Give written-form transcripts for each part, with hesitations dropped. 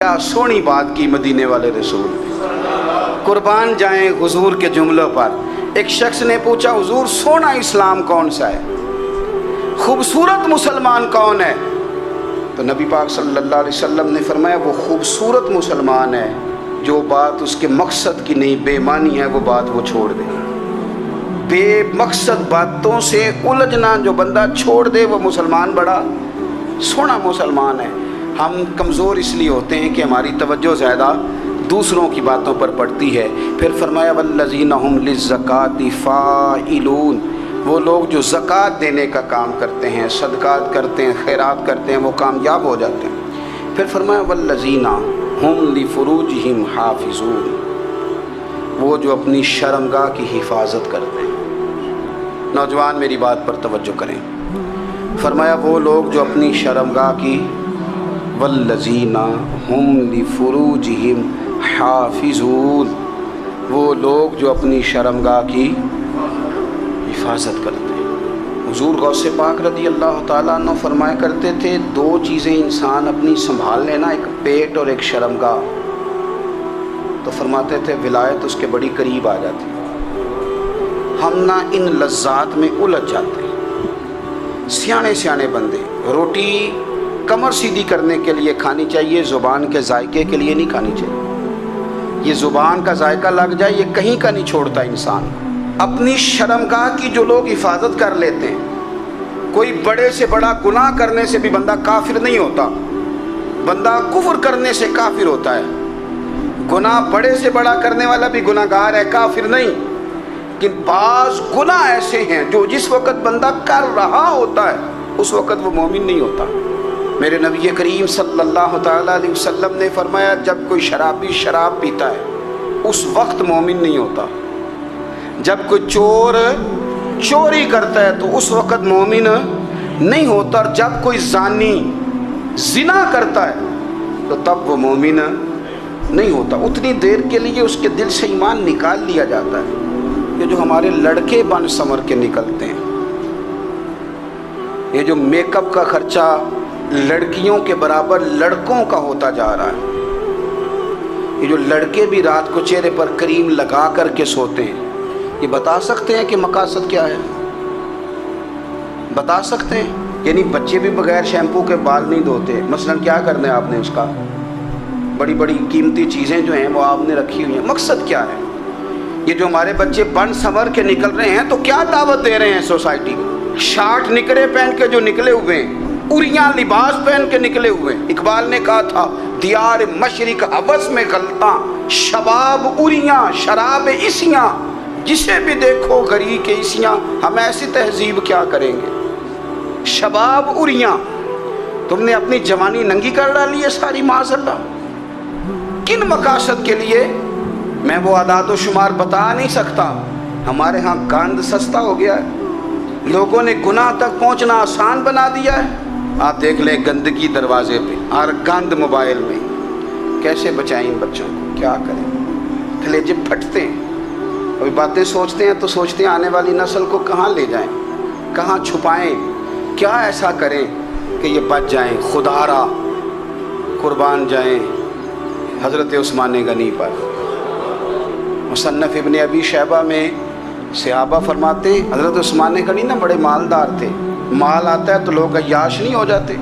کیا سونی بات کی مدینے والے رسول نے، قربان جائیں حضور کے جملوں پر۔ ایک شخص نے پوچھا حضور سونا اسلام کون سا ہے، خوبصورت مسلمان کون ہے؟ تو نبی پاک صلی اللہ علیہ وسلم نے فرمایا وہ خوبصورت مسلمان ہے جو بات اس کے مقصد کی نہیں بے معنی ہے وہ بات وہ چھوڑ دے، بے مقصد باتوں سے الجھنا جو بندہ چھوڑ دے وہ مسلمان بڑا سونا مسلمان ہے۔ ہم کمزور اس لیے ہوتے ہیں کہ ہماری توجہ زیادہ دوسروں کی باتوں پر پڑتی ہے۔ پھر فرمایا والذین ھم للزکاۃ فاعلون، وہ لوگ جو زکوٰۃ دینے کا کام کرتے ہیں، صدقات کرتے ہیں، خیرات کرتے ہیں، وہ کامیاب ہو جاتے ہیں۔ پھر فرمایا والذین ھم لفروجہم حافظون، وہ جو اپنی شرمگاہ کی حفاظت کرتے ہیں۔ نوجوان میری بات پر توجہ کریں، فرمایا وہ لوگ جو اپنی شرمگاہ کی، والذین ھم لفروجہم حافظون، وہ لوگ جو اپنی شرمگاہ کی حفاظت کرتے ہیں۔ حضور غوث پاک رضی اللہ تعالیٰ عنہ فرمایا کرتے تھے دو چیزیں انسان اپنی سنبھال لینا، ایک پیٹ اور ایک شرمگاہ، تو فرماتے تھے ولایت اس کے بڑی قریب آ جاتی۔ ہم نہ ان لذات میں الجھ جاتے ہیں۔ سیانے سیانے بندے روٹی کمر سیدھی کرنے کے لیے کھانی چاہیے، زبان کے ذائقے کے لیے نہیں کھانی چاہیے۔ یہ زبان کا ذائقہ لگ جائے یہ کہیں کا نہیں چھوڑتا انسان۔ اپنی شرمگاہ کی جو لوگ حفاظت کر لیتے ہیں، کوئی بڑے سے بڑا گناہ کرنے سے بھی بندہ کافر نہیں ہوتا، بندہ کفر کرنے سے کافر ہوتا ہے۔ گناہ بڑے سے بڑا کرنے والا بھی گناہ گار ہے، کافر نہیں۔ لیکن بعض گناہ ایسے ہیں جو جس وقت بندہ کر رہا ہوتا ہے اس وقت وہ مومن نہیں ہوتا۔ میرے نبی کریم صلی اللہ تعالیٰ علیہ وسلم نے فرمایا جب کوئی شرابی شراب پیتا ہے اس وقت مومن نہیں ہوتا، جب کوئی چور چوری کرتا ہے تو اس وقت مومن نہیں ہوتا، اور جب کوئی زانی زنا کرتا ہے تو تب وہ مومن نہیں ہوتا۔ اتنی دیر کے لیے اس کے دل سے ایمان نکال لیا جاتا ہے۔ یہ جو ہمارے لڑکے بن سمر کے نکلتے ہیں، یہ جو میک اپ کا خرچہ لڑکیوں کے برابر لڑکوں کا ہوتا جا رہا ہے، یہ جو لڑکے بھی رات کو چہرے پر کریم لگا کر کے سوتے ہیں، یہ بتا سکتے ہیں کہ مقاصد کیا ہے؟ بتا سکتے ہیں؟ یعنی بچے بھی بغیر شیمپو کے بال نہیں دھوتے، مثلا کیا کرنا ہے آپ نے اس کا؟ بڑی بڑی قیمتی چیزیں جو ہیں وہ آپ نے رکھی ہوئی ہیں، مقصد کیا ہے؟ یہ جو ہمارے بچے بن سنور کے نکل رہے ہیں تو کیا دعوت دے رہے ہیں سوسائٹی کو؟ شارٹ نکرے پہن کے جو نکلے ہوئے ہیں، اریاں لباس پہن کے نکلے ہوئے ہیں۔ اقبال نے کہا تھا دیار مشرق حوث میں غلطاں، شباب اریاں شراب اسیاں، جسے بھی دیکھو غری کے اسیاں۔ ہم ایسی تہذیب کیا کریں گے؟ شباب اریاں، تم نے اپنی جوانی ننگی کر ڈالی ہے ساری معاذ اللہ۔ کن مقاصد کے لیے؟ میں وہ اعداد و شمار بتا نہیں سکتا۔ ہمارے ہاں گند سستا ہو گیا ہے، لوگوں نے گناہ تک پہنچنا آسان بنا دیا ہے۔ آپ دیکھ لیں گندگی دروازے پہ اور گند موبائل میں، کیسے بچائیں ان بچوں کو؟ کیا کریں؟ کلیجے پھٹتے ہیں۔ ابھی باتیں سوچتے ہیں تو سوچتے ہیں آنے والی نسل کو کہاں لے جائیں، کہاں چھپائیں، کیا ایسا کریں کہ یہ بچ جائیں۔ خدا را قربان جائیں حضرت عثمان غنی پر۔ مصنف ابن ابی شیبہ میں صحابہ فرماتے ہیں حضرت عثمان غنی نا بڑے مالدار تھے۔ مال آتا ہے تو لوگ عیاش نہیں ہو جاتے،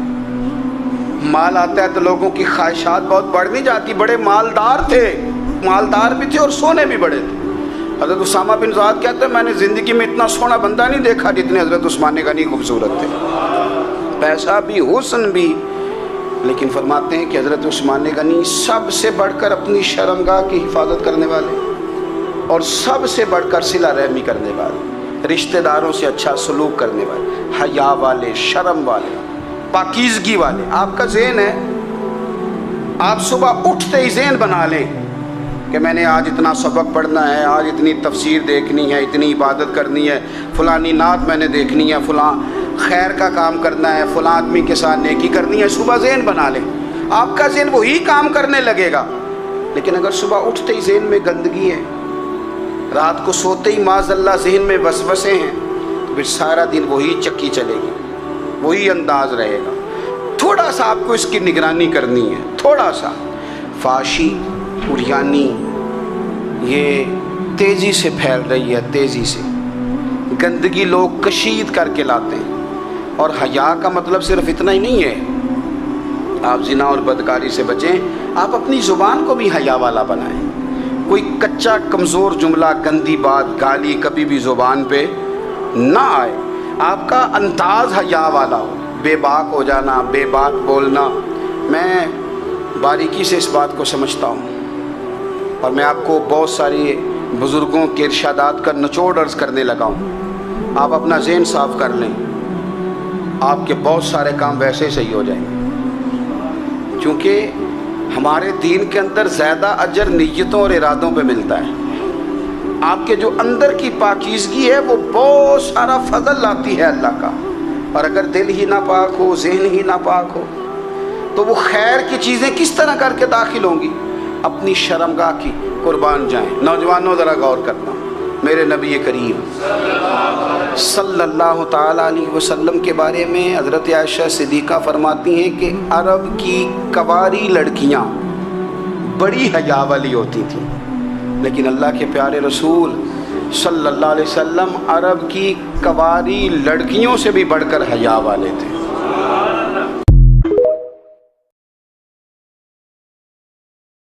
مال آتا ہے تو لوگوں کی خواہشات بہت بڑھ نہیں جاتی۔ بڑے مالدار تھے، مالدار بھی تھے اور سونے بھی بڑے تھے۔ حضرت اسامہ بن زید کہتے ہیں میں نے زندگی میں اتنا سونا بندہ نہیں دیکھا جتنے حضرت عثمان غنی خوبصورت تھے، پیسہ بھی حسن بھی۔ لیکن فرماتے ہیں کہ حضرت عثمان غنی سب سے بڑھ کر اپنی شرمگاہ کی حفاظت کرنے والے اور سب سے بڑھ کر صلہ رحمی کرنے والے، رشتہ داروں سے اچھا سلوک کرنے والے، حیا والے، شرم والے، پاکیزگی والے۔ آپ کا ذہن ہے، آپ صبح اٹھتے ہی ذہن بنا لیں کہ میں نے آج اتنا سبق پڑھنا ہے، آج اتنی تفسیر دیکھنی ہے، اتنی عبادت کرنی ہے، فلانی نعت میں نے دیکھنی ہے، فلاں خیر کا کام کرنا ہے، فلاں آدمی کے ساتھ نیکی کرنی ہے۔ صبح ذہن بنا لیں، آپ کا ذہن وہی کام کرنے لگے گا۔ لیکن اگر صبح اٹھتے ہی ذہن میں گندگی ہے، رات کو سوتے ہی معاذ اللہ ذہن میں وسوسے ہیں، تو پھر سارا دن وہی چکی چلے گی، وہی انداز رہے گا۔ تھوڑا سا آپ کو اس کی نگرانی کرنی ہے، تھوڑا سا فحاشی عریانی یہ تیزی سے پھیل رہی ہے، تیزی سے گندگی لوگ کشید کر کے لاتے ہیں۔ اور حیا کا مطلب صرف اتنا ہی نہیں ہے آپ زنا اور بدکاری سے بچیں، آپ اپنی زبان کو بھی حیا والا بنائیں۔ کوئی کچا کمزور جملہ، گندی بات، گالی کبھی بھی زبان پہ نہ آئے، آپ کا انداز حیا والا ہو، بے باک ہو جانا، بے بات بولنا۔ میں باریکی سے اس بات کو سمجھتا ہوں اور میں آپ کو بہت ساری بزرگوں کے ارشادات کا نچوڑ عرض کرنے لگا ہوں۔ آپ اپنا ذہن صاف کر لیں، آپ کے بہت سارے کام ویسے صحیح ہو جائیں گے، کیونکہ ہمارے دین کے اندر زیادہ اجر نیتوں اور ارادوں پہ ملتا ہے۔ آپ کے جو اندر کی پاکیزگی ہے وہ بہت سارا فضل لاتی ہے اللہ کا، اور اگر دل ہی نہ پاک ہو، ذہن ہی نہ پاک ہو، تو وہ خیر کی چیزیں کس طرح کر کے داخل ہوں گی؟ اپنی شرمگاہ کی قربان جائیں۔ نوجوانوں ذرا غور کرنا، میرے نبی کریم صلی اللہ تعالیٰ علیہ وسلم کے بارے میں حضرت عائشہ صدیقہ فرماتی ہیں کہ عرب کی کنواری لڑکیاں بڑی حیا والی ہوتی تھیں، لیکن اللہ کے پیارے رسول صلی اللہ علیہ وسلم عرب کی کنواری لڑکیوں سے بھی بڑھ کر حیا والے تھے۔